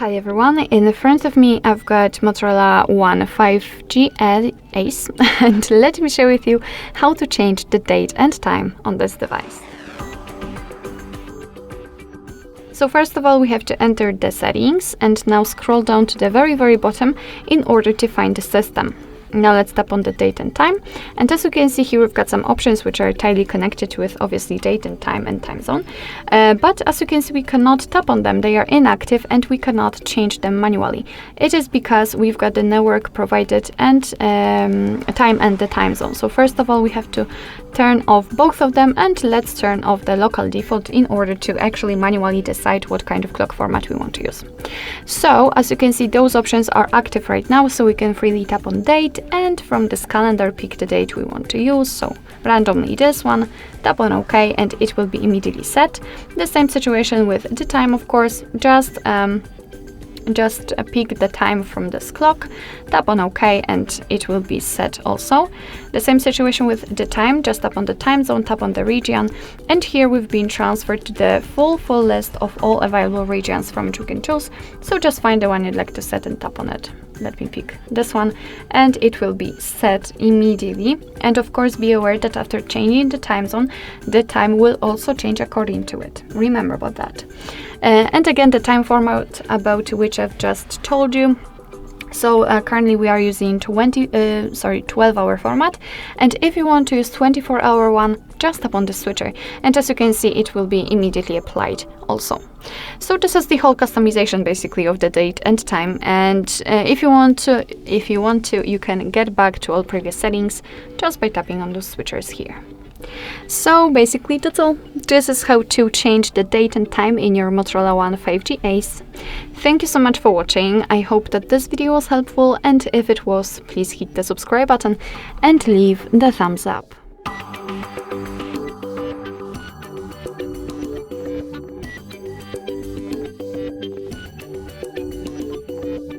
Hi everyone, in front of me I've got Motorola One 5G Ace and let me share with you how to change the date and time on this device. So first of all we have to enter the settings and now scroll down to the very bottom in order to find the system. Now let's tap on the date and time, and as you can see here we've got some options which are tightly connected with obviously date and time zone, but as you can see we cannot tap on them, they are inactive and we cannot change them manually. It is because we've got the network provided and time and the time zone. So first of all we have to turn off both of them, and let's turn off the local default in order to actually manually decide what kind of clock format we want to use. So as you can see those options are active right now, so we can freely tap on date and from this calendar pick the date we want to use, so randomly this one, tap on OK and it will be immediately set. The same situation with the time, of course, just pick the time from this clock, tap on OK and it will be set also. The same situation with the time, just tap on the time zone, tap on the region, and here we've been transferred to the full list of all available regions from which you can choose. So just find the one you'd like to set and tap on it. Let me pick this one and it will be set immediately. And of course be aware that after changing the time zone, the time will also change according to it. Remember about that. And again, the time format about which I've just told you. So currently we are using 12-hour format, and if you want to use 24-hour one, just tap on the switcher, and as you can see it will be immediately applied also. So this is the whole customization basically of the date and time, and if you want to you can get back to all previous settings just by tapping on those switchers here. So basically that's all. This is how to change the date and time in your Motorola One 5G Ace. Thank you so much for watching. I hope that this video was helpful, and if it was, please hit the subscribe button and leave the thumbs up.